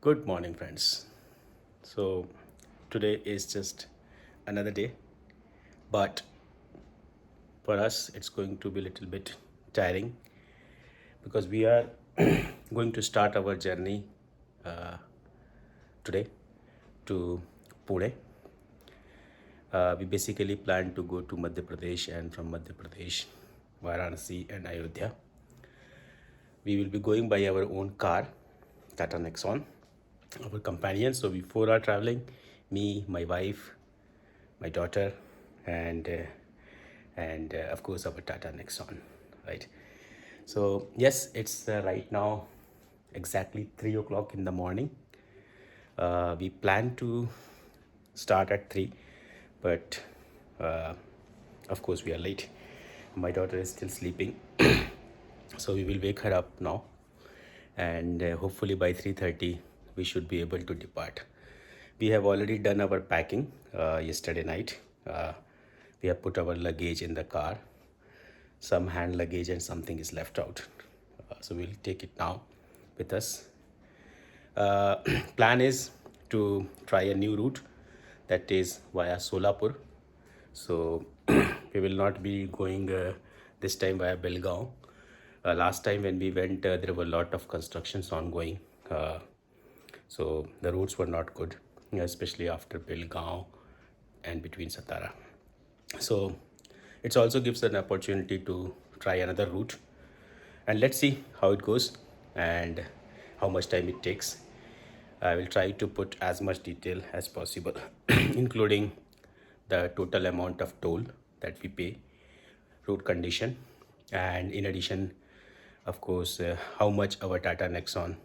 Good morning, friends. So, today is just another day, but for us, it's going to be a little bit tiring because we are going to start our journey uh, today to Pune. We basically plan to go to Madhya Pradesh and from Madhya Pradesh, Varanasi, and Ayodhya. We will be going by our own car, Tata Nexon, our companions. So we four are traveling: me, my wife, my daughter, and of course our Tata Nexon, right? So yes, it's right now exactly 3 o'clock in the morning. We plan to start at 3, but uh, of course we are late. My daughter is still sleeping, so we will wake her up now, and hopefully by 3:30 we should be able to depart. We have already done our packing yesterday night. We have put our luggage in the car. Some hand luggage and something is left out. So we'll take it now with us. Uh, Plan is to try a new route that is via Solapur. So we will not be going this time via Belgaum. Last time when we went, there were a lot of constructions ongoing. So the roads were not good, especially after Belgaum and between Satara. So it also gives an opportunity to try another route, and let's see how it goes and how much time it takes. I will try to put as much detail as possible, including the total amount of toll that we pay, road condition, and in addition, of course, how much our Tata Nexon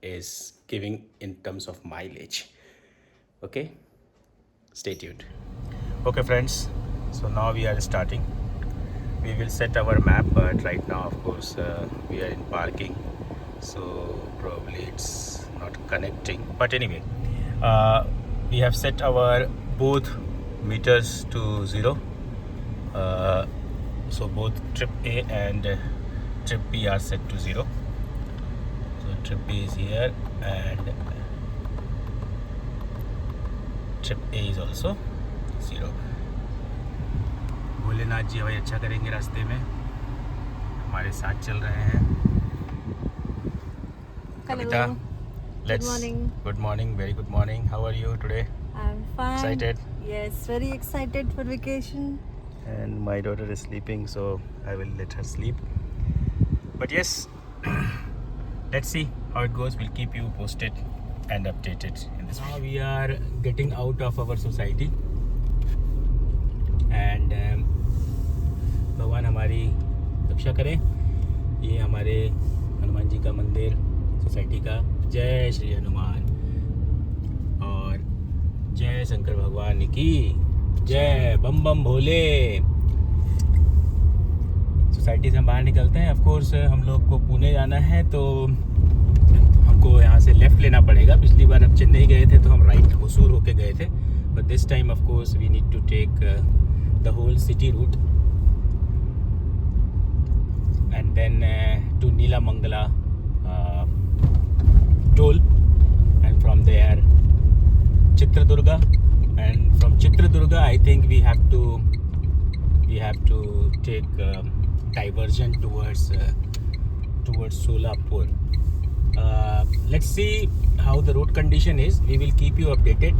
is giving in terms of mileage. Okay, stay tuned. Okay, friends, so now we are starting. We will set our map, but right now, of course, we are in parking, so probably it's not connecting. But anyway, uh, we have set our both meters to 0. uh, so both trip A and trip B are set to 0. So trip B is here and trip A is also 0. Bholenath ji हवाई अच्छा करेंगे रास्ते में, हमारे साथ चल रहे हैं. Kavita, let's. Good morning. Good morning, very good morning. How are you today? I'm fine. Excited? Yes, very excited for vacation. And my daughter is sleeping, so I will let her sleep. But yes, let's see how it goes. We'll keep you posted and updated in this. Now we are getting out of our society, and भगवान हमारी रक्षा करे. ये हमारे हनुमान जी का मंदिर society का. जय श्री हनुमान और जय शंकर भगवान की जय. बम बम भोले. सोसाइटी से हम बाहर निकलते हैं. ऑफ कोर्स हम लोग को पुणे जाना है, तो हमको यहाँ से लेफ़्ट लेना पड़ेगा. पिछली बार हम चेन्नई गए थे तो हम राइट होसूर होके गए थे, but this time of course we need to take the whole city route and then to Neelamangala toll, and from there Chitradurga, and from Chitradurga I think we have to take diversion towards Solapur. Let's see how the road condition is. We will keep you updated.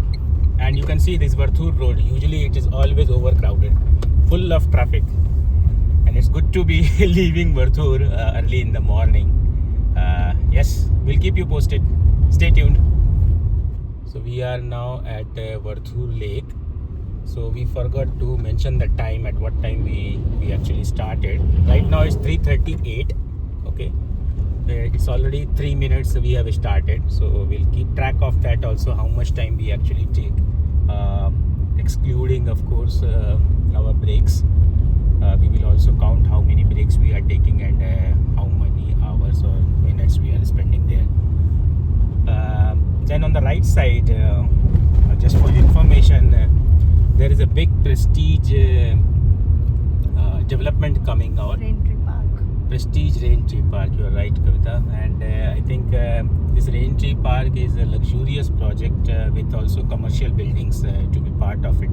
And you can see this Varthur road, usually it is always overcrowded, full of traffic, and it's good to be leaving Varthur early in the morning. Yes, we'll keep you posted. Stay tuned. So we are now at Varthur Lake. So we forgot to mention the time, at what time we actually started. Right now it's 3:38. Okay, it's already 3 minutes we have started. So we'll keep track of that also, how much time we actually take, excluding of course our breaks. We will also count how many breaks we are taking and how many hours or minutes we are spending there. Then on the right side, just for your information, there is a big prestige development coming out. Raintree Park. Prestige Raintree Park, you are right, Kavita. And I think This Raintree Park is a luxurious project with also commercial buildings to be part of it.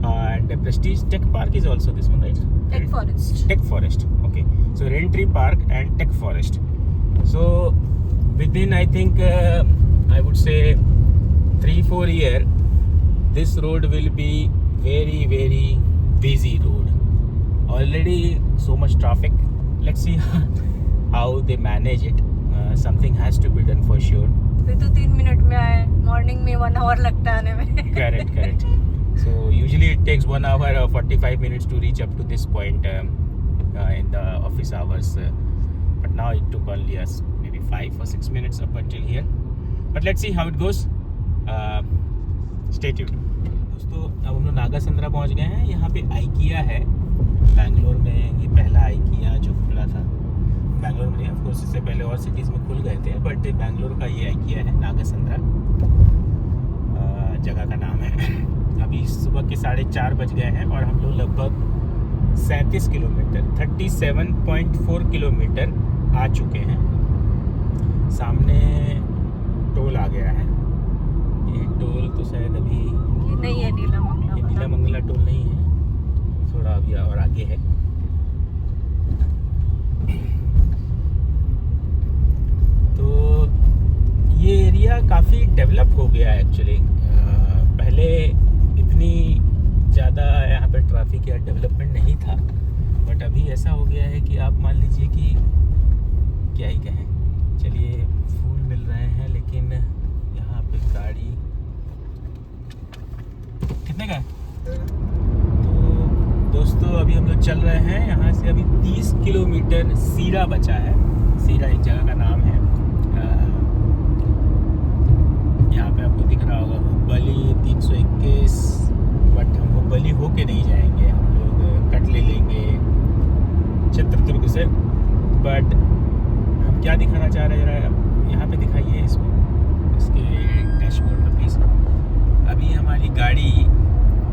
And Prestige Tech Park is also this one, right? Tech Forest. Tech Forest. Okay. So Raintree Park and Tech Forest. So within, I think, I would say 3-4 years, this road will be very, very busy road. Already so much traffic. Let's see how they manage it. Something has to be done for sure. फिर तो 3 minute में आए, morning में 1 our लगता है आने में. Correct. So usually it takes 1 hour or 45 minutes to reach up to this point in the office hours. But now it took only us maybe 5 or 6 minutes up until here. But let's see how it goes. Stay tuned. दोस्तों अब हम लोग नागासंद्रा पहुंच गए हैं. यहाँ पे IKEA है बैंगलोर में. ये पहला आइकिया जो खुला था बैंगलोर में. ऑफ कोर्स इससे पहले और सिटीज़ में खुल गए थे, बट बैंगलोर का ये आइकिया है. नागासंद्रा जगह का नाम है. अभी सुबह के 4:30 बज गए हैं और हम लोग लगभग 37 किलोमीटर 37.4 किलोमीटर आ चुके हैं. सामने टोल आ गया है. ये टोल तो शायद अभी ये नहीं है नीला मंगला. ये नीला मंगला टोल नहीं है, थोड़ा अभी और आगे है. तो ये एरिया काफ़ी डेवलप हो गया है एक्चुअली. पहले इतनी ज़्यादा यहाँ पे ट्रैफिक या डेवलपमेंट नहीं था, बट अभी ऐसा हो गया है कि आप मान लीजिए कि क्या ही कहें. चलिए फूल मिल रहे हैं, लेकिन यहाँ पे गाड़ी कितने का है? तो दोस्तों अभी हम लोग चल रहे हैं. यहाँ से अभी 30 किलोमीटर सीरा बचा है. सीरा एक जगह का नाम है. यहाँ पे आपको दिख रहा होगा हुब्बली 321, बट हम हुब्बली होके नहीं जाएंगे. हम लोग कट ले लेंगे चित्रदुर्ग से. बट हम क्या दिखाना चाह रहे हैं यहाँ पे दिखाइए इसमें, इसके डैशबोर्ड में प्लीज़. अभी हमारी गाड़ी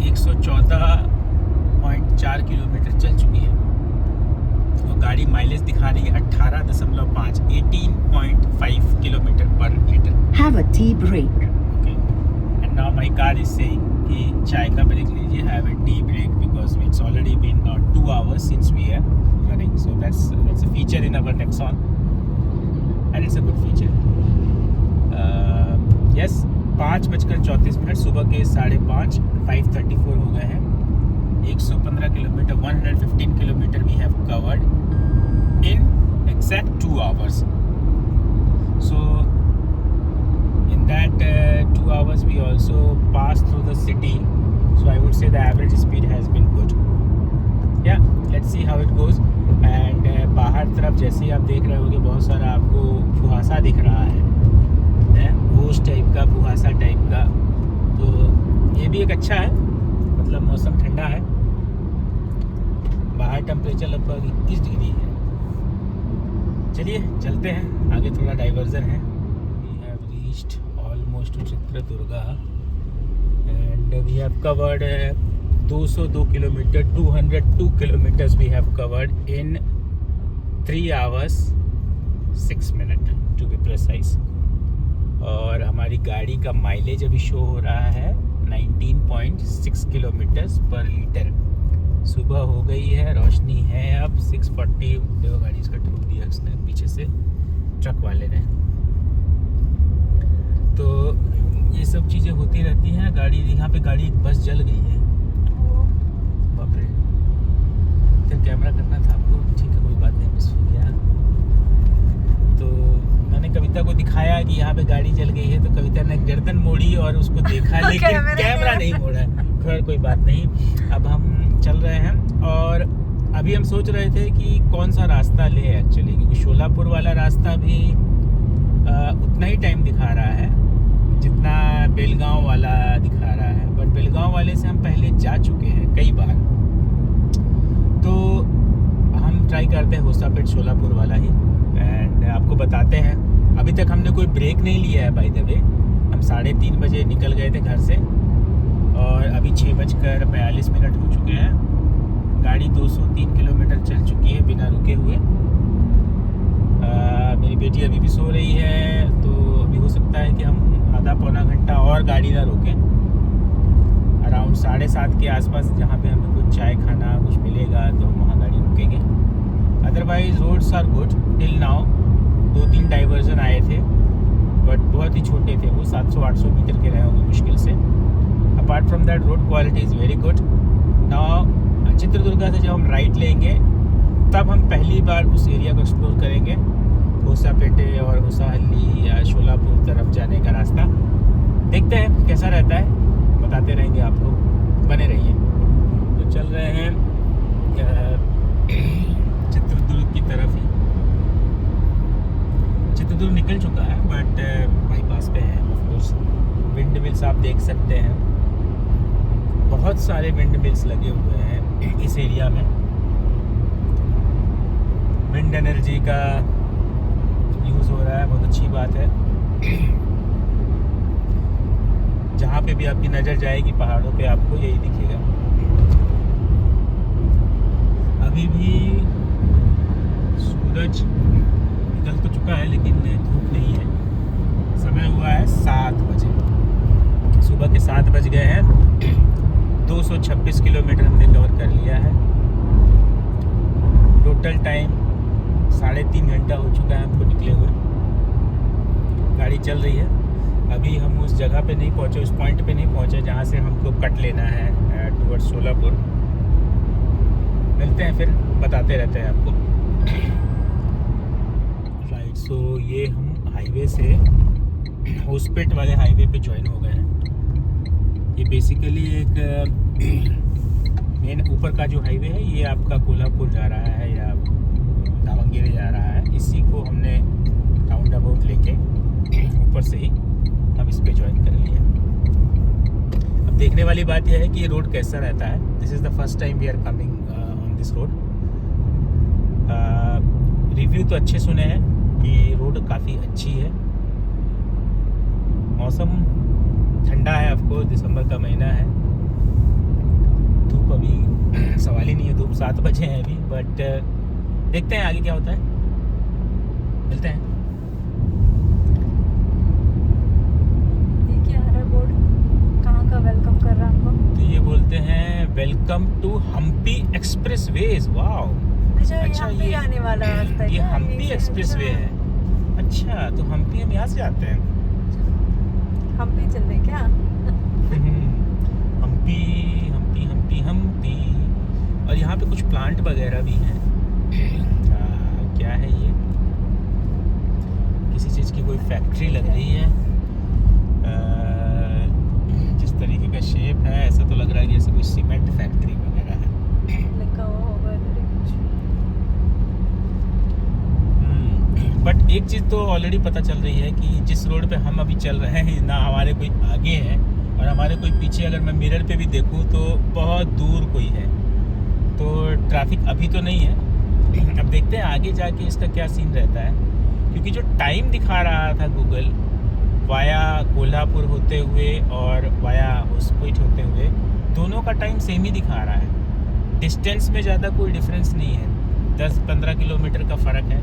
114.4 किलोमीटर चल चुकी है और गाड़ी माइलेज दिखा रही है 18.5 18.5 किलोमीटर पर litre. Have a tea break. Okay. And now my car is saying कि चाय का ब्रेक लीजिए, have a tea break, because it's already been now 2 hours since we are running. So that's a feature in our Nexon, and it's a good feature. Yes, 5:34 सुबह के 5:30 5:34 हो गए हैं. 115 kilometre 115 kilometre we have covered in exact 2 hours. So in that 2 hours we also passed through the city, so I would say the average speed has been good. Yeah, let's see how it goes. And बाहर तरफ जैसे ही आप देख रहे होगे बहुत सारा आपको कुहासा दिख रहा है, ओस टाइप का, कुहासा टाइप का. तो ये भी एक अच्छा है, मतलब मौसम ठंडा है. बाहर टेम्परेचर लगभग 21 डिग्री है. चलिए चलते हैं आगे, थोड़ा डाइवर्जन है. We have reached almost to Chitradurga and we have covered 202 kilometre 202 kilometres we have covered in 3 hours 6 minutes to be precise. और हमारी गाड़ी का माइलेज अभी शो हो रहा है 19.6 किलोमीटर्स पर लीटर. सुबह हो गई है, रोशनी है अब 6:40. देखो गाड़ी इसका ठोक दिया उसने पीछे से, ट्रक वाले ने. तो ये सब चीज़ें होती रहती हैं. गाड़ी यहाँ पे गाड़ी एक बस जल गई है. बाप रे, फिर कैमरा करना था आपको. ठीक है, कोई बात नहीं, मिस हो गया. तो मैंने कविता को दिखाया कि यहाँ पे गाड़ी जल गई है, तो कविता ने गर्दन मोड़ी और उसको देखा, लेकिन कैमरा नहीं मोड़ा. खैर कोई बात नहीं. अब हम चल रहे हैं और अभी हम सोच रहे थे कि कौन सा रास्ता ले एक्चुअली, क्योंकि शोलापुर वाला रास्ता भी उतना ही टाइम दिखा रहा है जितना बेलगांव वाला दिखा रहा है. बट बेलगांव वाले से हम पहले जा चुके हैं कई बार, तो हम ट्राई करते हैं होसापेट शोलापुर वाला ही. एंड आपको बताते हैं, अभी तक हमने कोई ब्रेक नहीं लिया है बाय द वे. हम 3:30 बजे निकल गए थे घर से और अभी 6:42 हो चुके हैं. गाड़ी 203 किलोमीटर चल चुकी है बिना रुके हुए. मेरी बेटी अभी भी सो रही है, तो अभी हो सकता है कि हम आधा पौना घंटा और गाड़ी ना रोकें। अराउंड 7:30 के आसपास जहाँ पे हमें कुछ चाय खाना कुछ मिलेगा तो हम वहाँ गाड़ी रुकेंगे। Otherwise roads are good till now. 2-3 diversion आए थे बट बहुत ही छोटे थे, वो 700-800 मीटर के रहे होंगे मुश्किल से। Apart from that road quality is very good. Now Chitradurga से जब हम राइट लेंगे तब हम पहली बार उस एरिया को एक्सप्लोर करेंगे, होसापेटे और होसाहल्ली या शोलापुर तरफ जाने का रास्ता। देखते हैं कैसा रहता है, बताते रहेंगे आपको, बने रहिए। तो चल रहे हैं चित्रदुर्ग की तरफ ही। चित्रदुर्ग निकल चुका है बट बाईपास पे है। ऑफ कोर्स विंड मिल्स आप देख सकते हैं, बहुत सारे विंड मिल्स लगे हुए हैं इस एरिया में। विंड एनर्जी का यूज़ हो रहा है, बहुत अच्छी बात है। जहाँ पे भी आपकी नज़र जाएगी पहाड़ों पे आपको यही दिखेगा। अभी भी सूरज निकल तो चुका है लेकिन धूप नहीं है। समय हुआ है 7 बजे, सुबह के 7 बज गए हैं। 226 किलोमीटर हमने कवर कर लिया है। टोटल टाइम 3.5 घंटा हो चुका है हमको निकले हुए। गाड़ी चल रही है। अभी हम उस जगह पे नहीं पहुँचे, उस पॉइंट पे नहीं पहुँचे जहाँ से हमको कट लेना है टुवर्ड्स सोलापुर। मिलते हैं फिर, बताते रहते हैं आपको। राइट, सो ये हम हाईवे से होसपेट वाले हाईवे पे ज्वाइन हो गए हैं। ये बेसिकली एक मेन ऊपर का जो हाईवे है ये आपका कोल्हापुर जा रहा है या दावणगेरे जा रहा है। इसी को हमने राउंड अबाउट लेके ऊपर से ही हम इस पे ज्वाइन कर लिया। अब देखने वाली बात यह है कि ये रोड कैसा रहता है। This is the first time we are coming on this road. Review तो अच्छे सुने हैं कि रोड काफ़ी अच्छी है। मौसम ठंडा है, ऑफ कोर्स दिसंबर का महीना है। धूप अभी सवाल ही नहीं है, धूप 7 बजे हैं अभी, बट देखते हैं आगे क्या होता है। मिलते हैं। देखिए हरा बोर्ड कहाँ का वेलकम कर रहा है हमको। तो ये बोलते हैं welcome to Hampi express ways. Wow, अच्छा ये जाने वाला रास्ता है ये क्या? हम्पी से एक्सप्रेस वे है। अच्छा, तो हम्पी हम यहाँ से जाते हैं। हम्पी चल रहे क्या? हम्पी हम्पी हम्पी हम्पी। और यहाँ पे कुछ प्लांट वगैरह भी हैं। क्या है ये? किसी चीज़ की कोई फैक्ट्री लग रही है। जिस तरीके का शेप है ऐसा तो लग रहा है कि जैसे कोई सीमेंट फैक्ट्री वगैरह है। लिखा हुआ होगा इधर कुछ। बट एक चीज़ तो ऑलरेडी पता चल रही है कि जिस रोड पे हम अभी चल रहे हैं ना हमारे कोई आगे है और हमारे कोई पीछे। अगर मैं मिरर पे भी देखूँ तो बहुत दूर कोई है। तो ट्रैफिक अभी तो नहीं है। अब देखते हैं आगे जाके इसका क्या सीन रहता है, क्योंकि जो टाइम दिखा रहा था गूगल वाया कोल्हापुर होते हुए और वाया होसपेट होते हुए, दोनों का टाइम सेम ही दिखा रहा है। डिस्टेंस में ज़्यादा कोई डिफरेंस नहीं है, 10-15 किलोमीटर का फ़र्क है,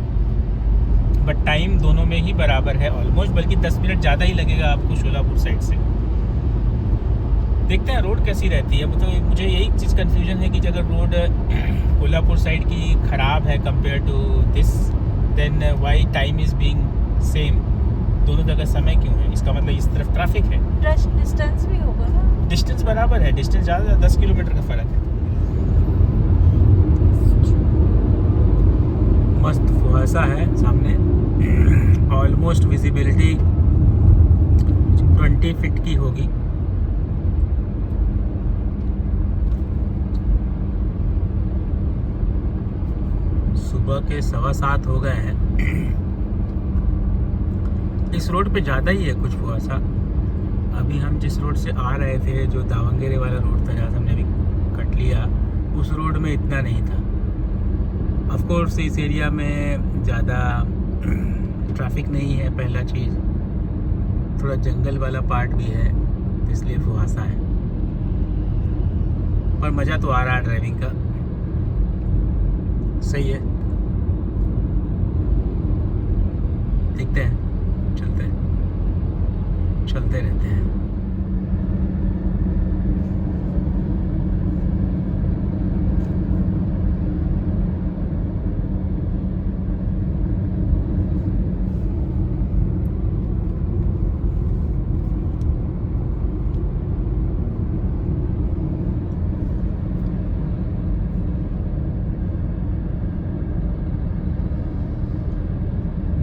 बट टाइम दोनों में ही बराबर है ऑलमोस्ट। बल्कि 10 मिनट ज़्यादा ही लगेगा आपको शोलापुर साइड से। देखते हैं रोड कैसी रहती है। मतलब मुझे यही चीज़ कन्फ्यूजन है कि अगर रोड कोल्हापुर साइड की ख़राब है compare to this, then why time is being same. दोनों जगह समय क्यों है? इसका मतलब इस तरफ ट्रैफिक है। डिस्टेंस भी होगा ना? डिस्टेंस बराबर है, डिस्टेंस ज़्यादा 10 किलोमीटर का फ़र्क है। मस्त फुहासा है सामने। ऑलमोस्ट विजिबिलिटी 20 फीट की होगी। सुबह के 7:15 हो गए हैं। इस रोड पे ज़्यादा ही है कुछ फुहासा। अभी हम जिस रोड से आ रहे थे, जो दावणगेरे वाला रोड था जहाँ से हमने अभी कट लिया, उस रोड में इतना नहीं था। ऑफ कोर्स इस एरिया में ज़्यादा ट्रैफिक नहीं है, पहला चीज़। थोड़ा जंगल वाला पार्ट भी है, इसलिए फुहासा है। पर मज़ा तो आ रहा है ड्राइविंग का, सही है। देखते हैं, चलते रहते हैं।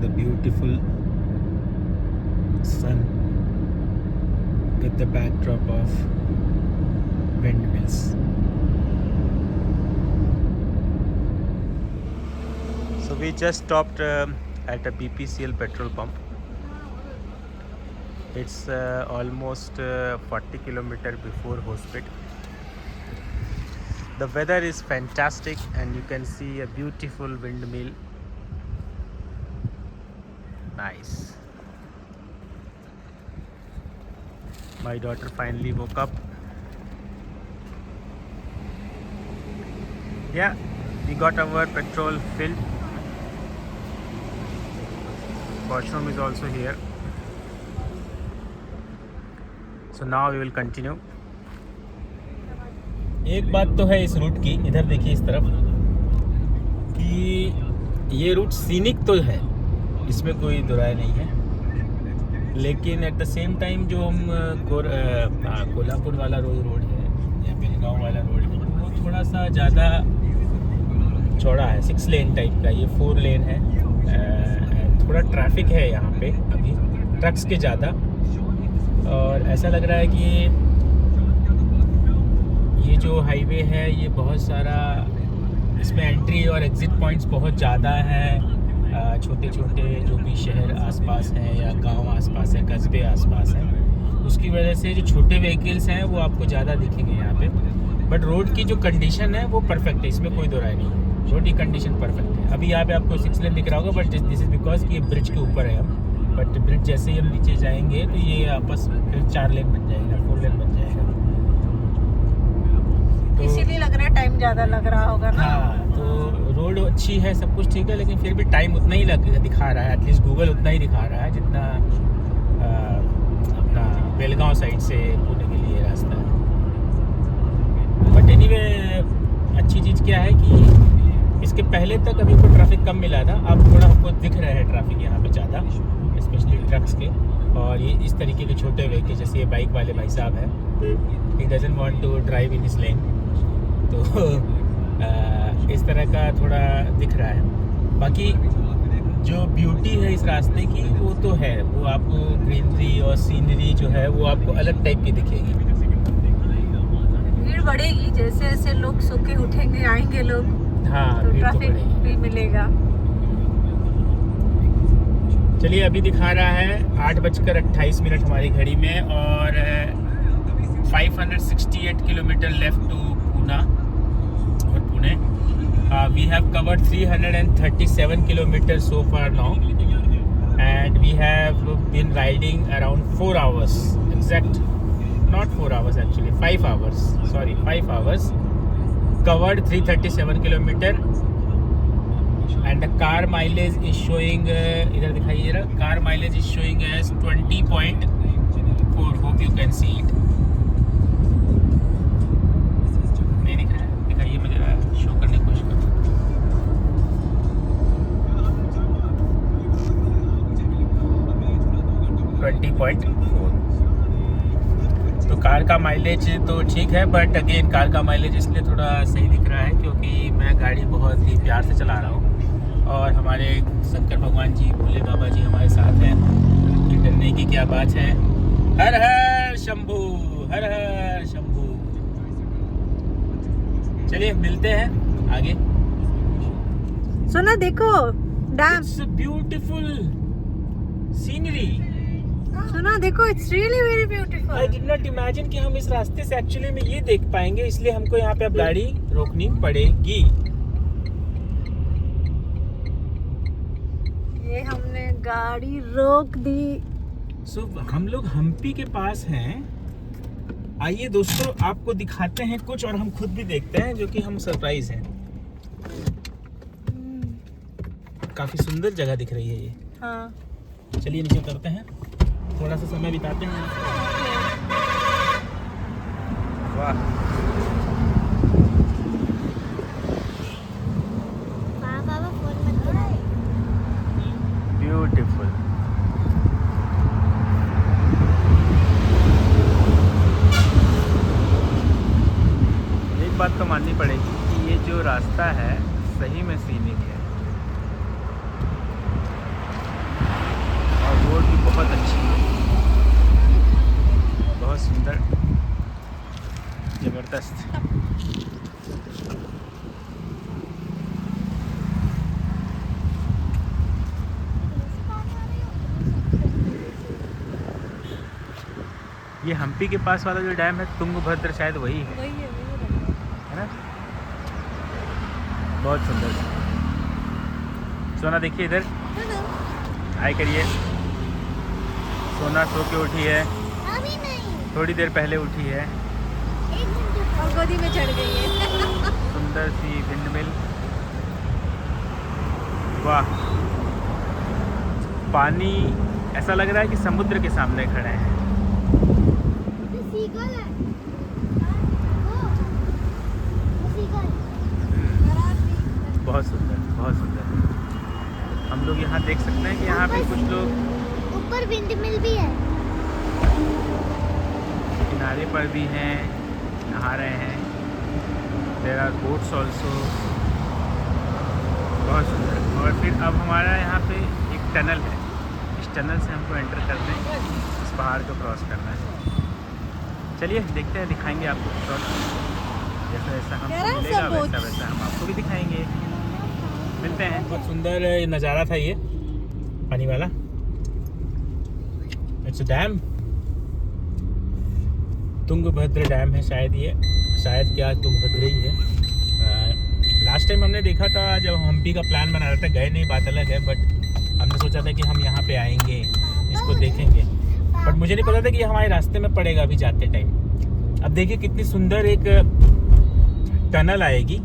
The beautiful sun with the backdrop of windmills. So we just stopped at a BPCL petrol pump. It's almost 40 kilometers before Hospet. The weather is fantastic and you can see a beautiful windmill. Nice. My daughter finally woke up. Yeah, we got our petrol filled. Washroom is also here. So now we will continue. एक बात तो है इस root की, इधर देखिए इस तरफ, कि ये रूट सीनिक तो है, इसमें कोई दुराय नहीं है, लेकिन एट द सेम टाइम जो हम कोल्हापुर वाला रोड है या बेलगांव वाला रोड है, वो थोड़ा सा ज़्यादा चौड़ा है, 6 लेन टाइप का, ये 4 लेन है। थोड़ा ट्रैफिक है यहाँ पे अभी, ट्रक्स के ज़्यादा, और ऐसा लग रहा है कि ये जो हाईवे है ये बहुत सारा, इसमें एंट्री और एग्ज़िट पॉइंट्स बहुत ज़्यादा है। छोटे छोटे जो भी शहर आसपास हैं या गांव आसपास है, कस्बे आसपास हैं, उसकी वजह से जो छोटे व्हीकल्स हैं वो आपको ज़्यादा दिखेंगे यहाँ पे। बट रोड की जो कंडीशन है वो परफेक्ट है, इसमें कोई दोराय नहीं है, रोड की कंडीशन परफेक्ट है। अभी यहाँ पे आपको 6 लेन दिख रहा होगा, बट दिस इज़ बिकॉज कि ये ब्रिज के ऊपर है हम, बट ब्रिज जैसे ही हम नीचे जाएंगे तो ये आपस फिर 4 लेन बन जाएगा, 4 लेन बन जाएगा। तो इसीलिए लग रहा है टाइम ज़्यादा लग रहा होगा ना। हाँ, तो रोड अच्छी है, सब कुछ ठीक है, लेकिन फिर भी टाइम उतना ही दिखा रहा है, एटलीस्ट गूगल उतना ही दिखा रहा है जितना अपना बेलगांव साइड से पुणे के लिए रास्ता है। बट एनीवे अच्छी चीज़ क्या है कि इसके पहले तक अभी को ट्रैफिक कम मिला था, अब थोड़ा हमको दिख रहा है ट्रैफिक यहाँ पे ज़्यादा, स्पेशली ट्रक्स के, और ये इस तरीके के छोटे व्हीकल, जैसे ये बाइक वाले भाई साहब हैं, he doesn't want to drive in his lane, तो इस तरह का थोड़ा दिख रहा है। बाकी जो ब्यूटी है इस रास्ते की वो तो है, वो आपको ग्रीनरी और सीनरी जो है वो आपको अलग टाइप की दिखेगी। भीड़ बढ़ेगी जैसे जैसे लोग सो के उठेंगे, आएंगे लोग, हाँ, तो भीड़ तो ट्रैफिक बढ़ेगी। भी मिलेगा। चलिए, अभी दिखा रहा है 8:28 हमारी घड़ी में, और 568 किलोमीटर लेफ्ट टू पूना और Pune. We have covered 337 kilometers so far now, and we have been riding around 4 hours, exact, not 4 hours actually, 5 hours, sorry, 5 hours, covered 337 kilometer, and the car mileage is showing, इधर दिखाइए जरा, car mileage is showing as 20.4, hope you can see it। नहीं दिखाइए, मैं जरा show करने की कोशिश करूँ। 20.4, तो कार का माइलेज तो ठीक है, बट अगेन कार का माइलेज इसलिए थोड़ा सही दिख रहा है क्योंकि मैं गाड़ी बहुत ही प्यार से चला रहा हूँ, और हमारे शंकर भगवान जी, भोले बाबा जी हमारे साथ हैं, तो डरने की क्या बात है। हर हर शंभू, हर हर शंभू। चलिए मिलते हैं आगे। सुना, देखो डैम, इट्स ब्यूटीफुल सीनरी। सुना देखो, it's really very beautiful. I did not imagine कि हम इस रास्ते से एक्चुअली में ये देख पाएंगे, इसलिए हमको यहाँ पे अब गाड़ी रोकनी पड़ेगी। ये हमने गाड़ी रोक दी। सो हम लोग हम्पी के पास हैं। आइए दोस्तों, आपको दिखाते हैं कुछ, और हम खुद भी देखते हैं, जो कि हम सरप्राइज हैं। काफी सुंदर जगह दिख रही है ये। हाँ, चलिए नीचे उतरते हैं, थोड़ा सा समय बिताते हैं। वाह, ब्यूटीफुल। एक बात तो माननी पड़ेगी कि ये जो रास्ता है सही में सीनिक है और रोड भी बहुत अच्छी है, बहुत सुंदर, ज़बरदस्त। ये हम्पी के पास वाला जो डैम है तुंगभद्र, शायद वही है ना? बहुत सुंदर। सोना देखिए इधर, हाय करिए। सोना सो के उठी है, अभी नहीं, थोड़ी देर पहले उठी है। 1 घंटे और गोदी में चढ़ गई है। सुंदर सी विंडमिल, वाह। पानी ऐसा लग रहा है कि समुद्र के सामने खड़े हैं। सीगल है वो सीगल। बहुत सुंदर, बहुत सुंदर। हम लोग यहाँ देख सकते हैं कि यहाँ पे कुछ लोग ऊपर विंडमिल भी है, किनारे पर भी हैं, नहा रहे हैं। देयर आर बोट्स ऑल्सो, बहुत सुंदर। और फिर अब हमारा यहाँ पे एक टनल है, इस टनल से हमको एंटर करना है, इस पहाड़ को क्रॉस करना है। चलिए देखते हैं, दिखाएंगे आपको क्रॉस। जैसा जैसा हमको मिलेगा वैसा वैसा हम आपको भी दिखाएंगे। मिलते हैं। बहुत सुंदर नज़ारा था ये पानी वाला। It's a dam, Tungabhadra dam है शायद ये, शायद क्या तुंगभद्र ही है। लास्ट टाइम हमने देखा था जब हम्पी का प्लान बना रहा था, गए नहीं, बात अलग है, बट हमने सोचा था कि हम यहाँ पे आएंगे, इसको देखेंगे, बट मुझे नहीं पता था कि ये हमारे रास्ते में पड़ेगा अभी जाते टाइम। अब देखिए कितनी सुंदर एक टनल आएगी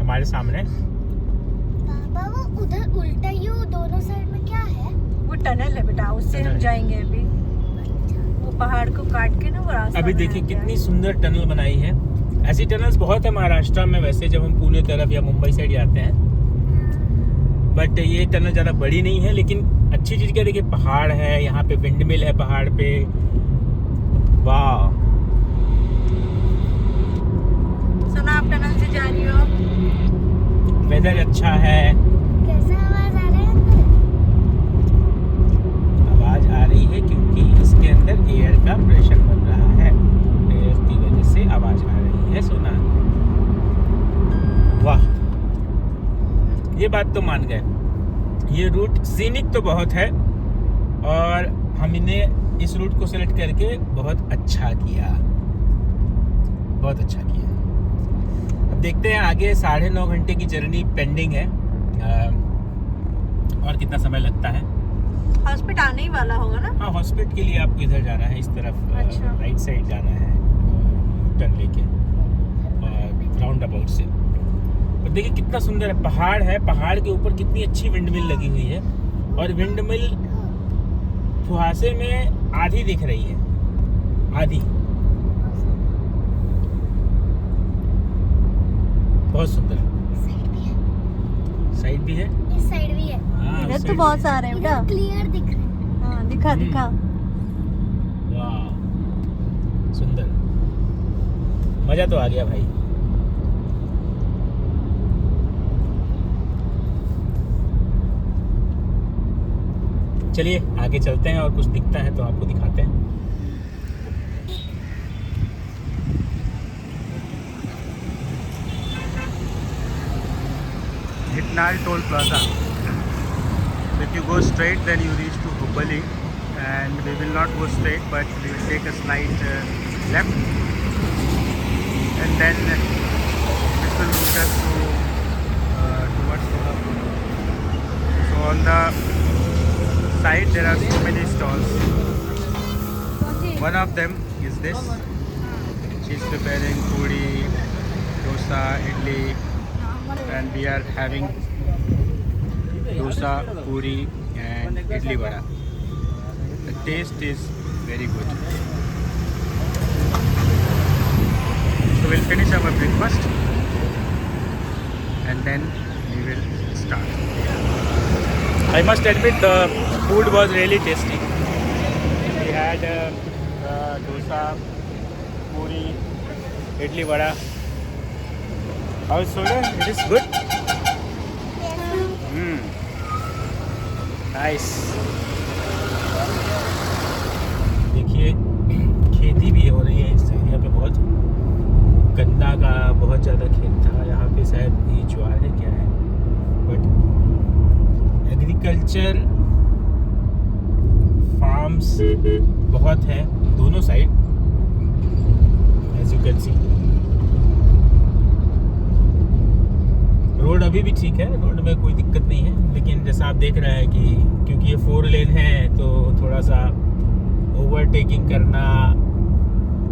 हमारे सामने। पापा वो उधर उल्टा यू दोनों साइड में क्या है? वो टनल है बेटा, उससे हम जाएंगे अभी। वो पहाड़ को काट के ना वो रास्ता अभी देखिए बनाया गया कितनी सुंदर टनल बनाई है। ऐसी टनल्स बहुत है महाराष्ट्र में वैसे, जब हम पुणे तरफ या मुंबई साइड जाते हैं, बट ये टनल ज़्यादा बड़ी नहीं है। लेकिन अच्छी चीज़ क्या, देखिए पहाड़ है, यहाँ पे विंडमिल है पहाड़ पे, वाह। सुना आप टनल से जा रही हो? वेदर अच्छा है। कैसा आवाज आ रहा है अंदर? आवाज आ रही है क्योंकि इसके अंदर एयर का प्रेशर बन रहा है, एयर की वजह से आवाज आ रही है। सोना, वाह, ये बात तो मान गए। ये रूट सीनिक तो बहुत है और हमने इस रूट को सेलेक्ट करके बहुत अच्छा किया, बहुत अच्छा किया। अब देखते हैं आगे, 9.5 घंटे की जर्नी पेंडिंग है। और कितना समय लगता है। हॉस्पिटल आने ही वाला होगा ना? हाँ, हॉस्पिटल के लिए आपको इधर जाना है, इस तरफ अच्छा। राइट साइड जाना है, टर्न लेके और राउंड अबाउट से। और देखिए कितना सुंदर है, पहाड़ है, पहाड़ के ऊपर कितनी अच्छी विंडमिल लगी हुई है और विंडमिल फुहासे में आधी दिख रही है, आधी। बहुत सुंदर। साइड भी है, साइड भी है, इस साइड भी है। हाँ, इधर उस तो side बहुत भी। सारे हैं बेटा। इधर क्लियर दिख रहा है। हाँ दिखा दिखा। वाह, सुंदर, मजा तो आ गया भाई। चलिए आगे चलते हैं और कुछ दिखता है तो आपको दिखाते हैं। Hitnal Toll Plaza. If you go straight, then you reach to Hubballi, and we will not go straight, but we will take a slight left, and then this will move us to towards Solapur. So on the side there are so many stalls. One of them is this. She's preparing puri, dosa, idli, and we are having dosa, puri and idli vada. taste is very good. So we'll finish our breakfast and then we will start. I must admit the food was really tasty. We had dosa, puri, idli vada. How is soda? It is good? Nice. देखिए खेती भी हो रही है इस area पे, बहुत गन्ना का बहुत ज़्यादा खेत था यहाँ पे, शायद ये ज्वार है क्या है, बट एग्रीकल्चर फार्म्स बहुत हैं दोनों side, as you can see. Road अभी भी ठीक है, रोड में कोई दिक्कत नहीं है, लेकिन जैसा आप देख रहे हैं कि क्योंकि ये 4 लेन है तो थोड़ा सा ओवरटेकिंग करना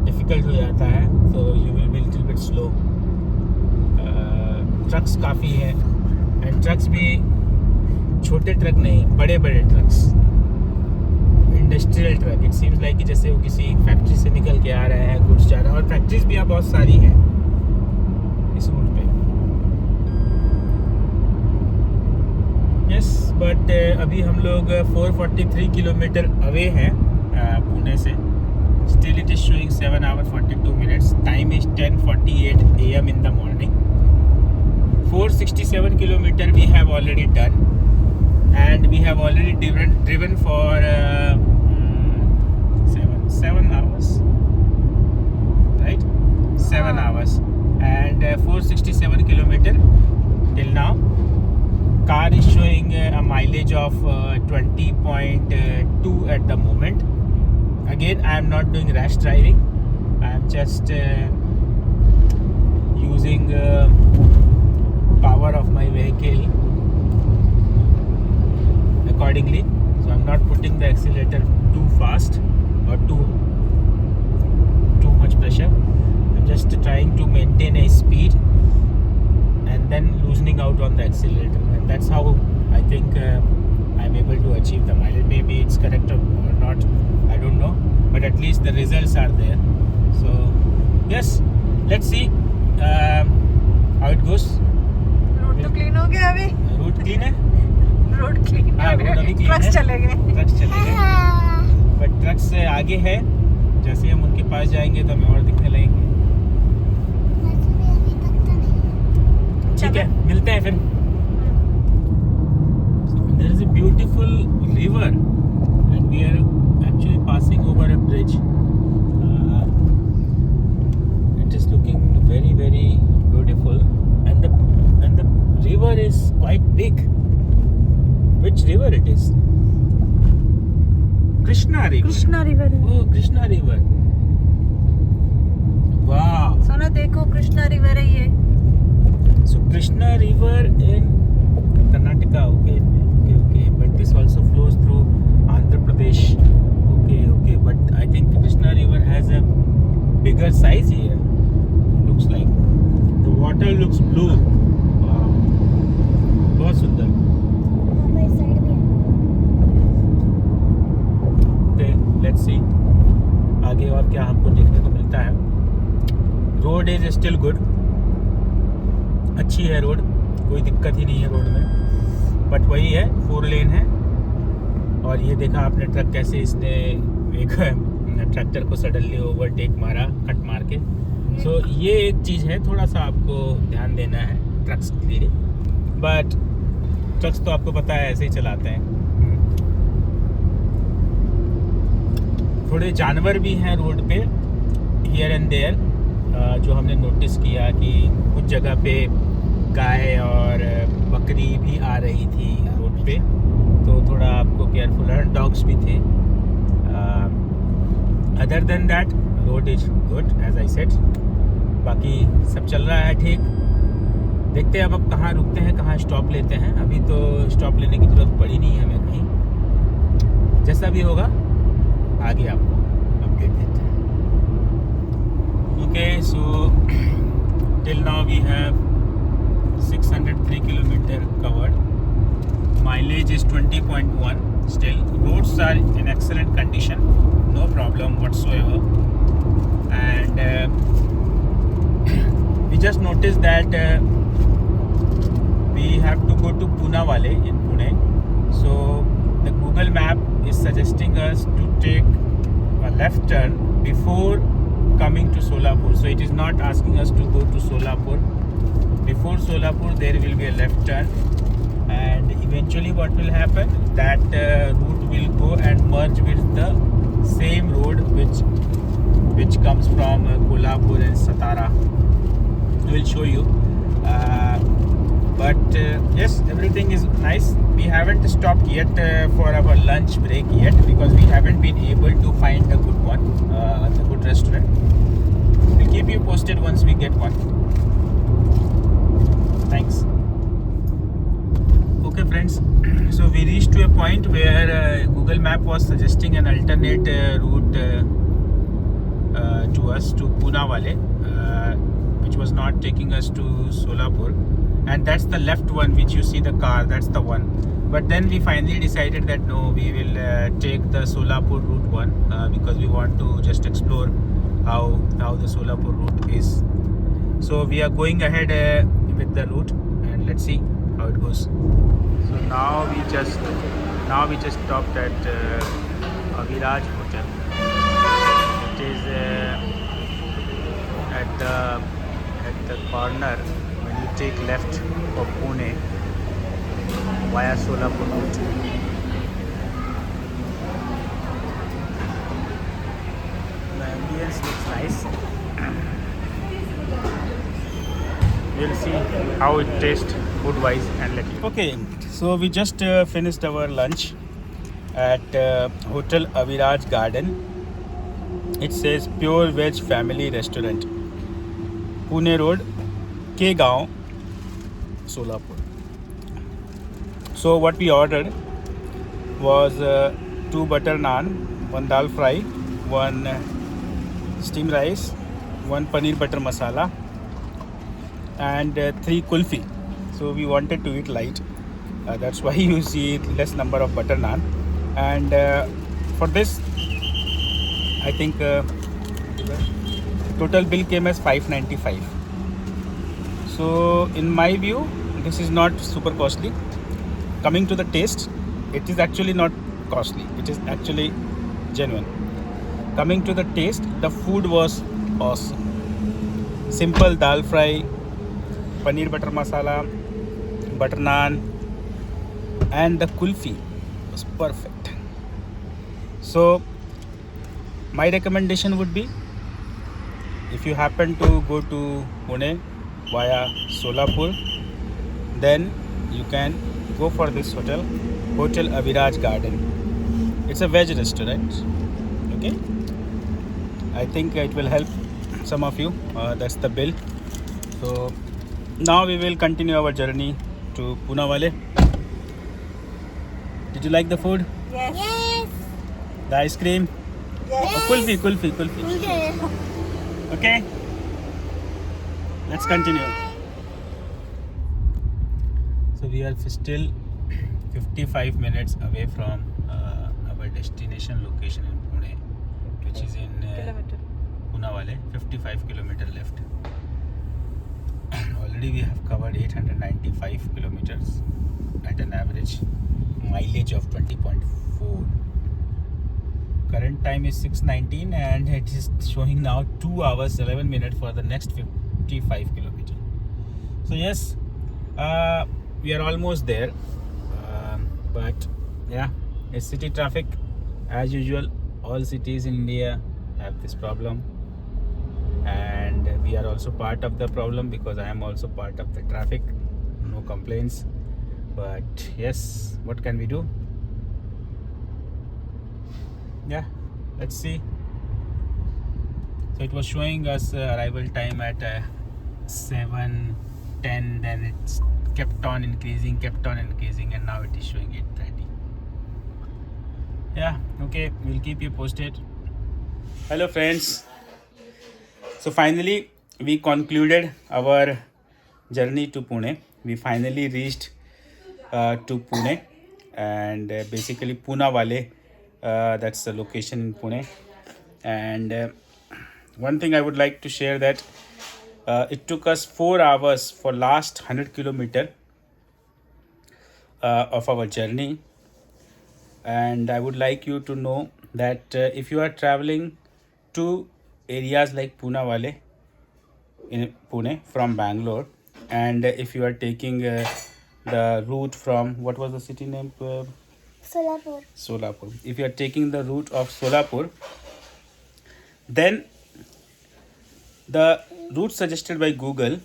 डिफ़िकल्ट हो जाता है, तो you will be little bit slow. Trucks काफ़ी हैं, एंड ट्रक्स भी छोटे ट्रक नहीं, बड़े बड़े trucks, industrial truck. It seems like कि जैसे वो किसी फैक्ट्री से निकल के आ रहे हैं, गुड्स जा रहे हैं, और फैक्ट्रीज भी यहाँ बहुत सारी हैं इस रूट पे। यस, बट अभी हम लोग 443 किलोमीटर अवे हैं पुणे से। Still it is showing 7 hours 42 minutes. Time is 10:48 AM in the morning. 467 kilometer we have already done, and we have already driven for 7 hours, right? 7 hours, and 467 kilometer till now. Car is showing a mileage of 20.2 at the moment. Again, I am not doing rash driving. I am just using power of my vehicle accordingly. So I am not putting the accelerator too fast or too much pressure. I am just trying to maintain a speed and then loosening out on the accelerator, and that's how I think I'm able to achieve the mileage. Maybe it's correct or not, I don't know, but at least the results are there. So yes, let's see how it goes. Road तो clean हो गया अभी। Root clean है, road clean हाँ, road अभी clean trucks है। चले गए। ट्रक्स चले गए, बट ट्रक्स से आगे है, जैसे हम उनके पास जाएंगे तो हमें और दिखने लगेंगे। ठीक है, मिलते हैं फिर। There is a beautiful river and we are actually passing over a bridge. It is looking very beautiful, and the river is quite big. Which river it is? Krishna river. Krishna river है। Oh, Krishna river. Wow. सोना देखो, Krishna river है ये। So Krishna river in Karnataka, okay, but this also flows through Andhra Pradesh, okay, but I think Krishna river has a bigger size here, looks like. The water looks blue. Wow, बहुत सुंदर। Okay, let's see आगे और क्या हमको देखने को मिलता है। रोड इज स्टिल गुड, अच्छी है रोड, कोई दिक्कत ही नहीं है रोड में, बट वही है 4 लेन है। और ये देखा आपने ट्रक कैसे इसने एक ट्रैक्टर को सडनली ओवरटेक मारा, कट मार के। सो ये एक चीज़ है, थोड़ा सा आपको ध्यान देना है ट्रक्स के लिए, बट ट्रक्स तो आपको पता है ऐसे ही चलाते हैं। थोड़े जानवर भी हैं रोड पे हियर एंड देयर, जो हमने नोटिस किया कि कुछ जगह पे गाय और बकरी भी आ रही थी रोड पे, तो थोड़ा आपको केयरफुल है। डॉग्स भी थे। Other than that road is good as I said, बाकी सब चल रहा है ठीक। देखते हैं अब कहाँ रुकते हैं, कहाँ स्टॉप लेते हैं। अभी तो स्टॉप लेने की ज़रूरत पड़ी नहीं है हमें कहीं, जैसा भी होगा आगे आपको अपडेट देते हैं। Okay, so till now we have 603 kilometer covered. Mileage is 20.1. Still, roads are in excellent condition, no problem whatsoever. And we just noticed that we have to go to Poonawale in Pune. So the Google map is suggesting us to take a left turn before coming to Solapur. So it is not asking us to go to Solapur. Before Solapur there will be a left turn, and eventually what will happen, that route will go and merge with the same road which comes from Kolhapur and Satara. I will show you. But yes, everything is nice. We haven't stopped yet for our lunch break yet, because we haven't been able to find a good one, a good restaurant. We'll keep you posted once we get one. Thanks. Okay friends, so we reached to a point where Google Map was suggesting an alternate route to us to Poonawale, which was not taking us to Solapur. And that's the left one which you see the car, that's the one. But then we finally decided that no, we will take the Solapur route one, because we want to just explore how the Solapur route is. So we are going ahead with the route, and let's see how it goes. So now we just stopped at Aviraj Hotel. It is at the corner when you take left for Pune via Solapur route. The ambience looks nice. We'll see how it tastes food wise and let you. Okay, so we just finished our lunch at Hotel Aviraj Garden. It says Pure Veg Family Restaurant, Pune Road, Kegaon, Solapur. So what we ordered was 2 butter naan, 1 dal fry, 1 steamed rice, 1 paneer butter masala, and 3 kulfi. So we wanted to eat light. That's why you see less number of butter naan. And for this, I think total bill came as 595. So in my view, this is not super costly. Coming to the taste, it is actually not costly. It is actually genuine. Coming to the taste, the food was awesome. Simple dal fry, paneer butter masala, butter naan, and the kulfi was perfect. So my recommendation would be, if you happen to go to Pune via Solapur, then you can go for this hotel, Hotel Aviraj Garden. It's a veg restaurant. Okay, I think it will help some of you. That's the bill. So now we will continue our journey to Poonawale. Did you like the food? Yes. Yes. The ice cream? Yes. Oh, kulfi. Okay, let's continue. So we are still 55 minutes away from our destination location in Pune, which is in Poonawale. 55 kilometer left. Already we have covered 895 kilometers at an average mileage of 20.4. Current time is 6:19 and it is showing now 2 hours 11 minutes for the next 55 kilometer. So yes, we are almost there, but yeah, it's city traffic as usual. All cities in India have this problem, and we are also part of the problem, because I am also part of the traffic. No complaints, but yes, what can we do? Yeah, let's see. So it was showing us arrival time at 7:10, then it's kept on increasing, and now it is showing 8:30. Yeah, okay, we'll keep you posted. Hello friends, so finally we concluded our journey to Pune. We finally reached to Pune, and basically Pune Wale, that's the location in Pune. And one thing I would like to share that it took us 4 hours for last 100 kilometer of our journey. And I would like you to know that if you are traveling to areas like Pune Wale in Pune from Bangalore, and if you are taking the route from, what was the city name? Solapur. Solapur. If you are taking the route of Solapur, then the route suggested by Google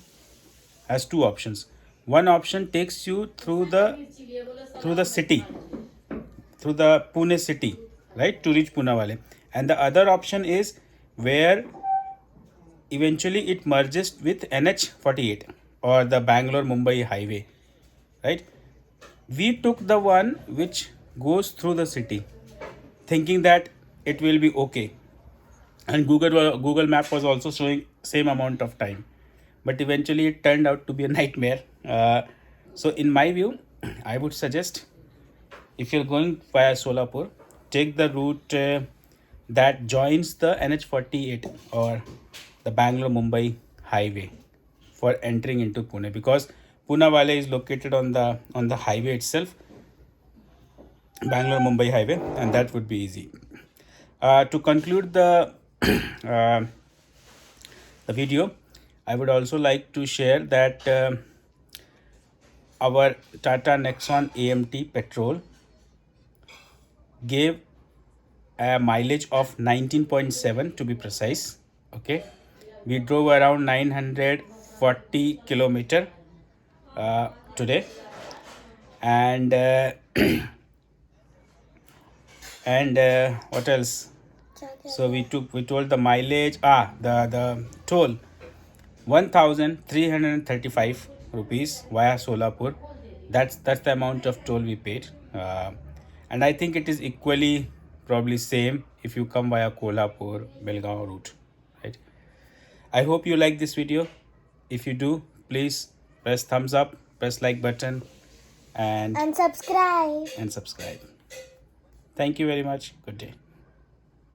has 2 options. One option takes you through the city, through the Pune city, right, to reach Pune Wale. And the other option is where eventually it merges with NH48 or the Bangalore Mumbai highway, right? We took the one which goes through the city, thinking that it will be okay, and Google Map was also showing same amount of time, but eventually it turned out to be a nightmare. So in my view, I would suggest, if you're going via Solapur, take the route that joins the NH48 or the Bangalore Mumbai highway for entering into Pune, because Pune Wale is located on the highway itself, Bangalore Mumbai highway, and that would be easy. To conclude the video, I would also like to share that our Tata Nexon AMT petrol gave a mileage of 19.7 to be precise. Okay, we drove around 940 kilometer today, and what else? So we told the mileage, the toll, 1,335 rupees via Solapur. That's the amount of toll we paid, and I think it is equally probably same if you come via Kolhapur Belgaum route, right? I hope you like this video. If you do, please press thumbs up, press like button, and And subscribe. subscribe. Thank you very much. Good day.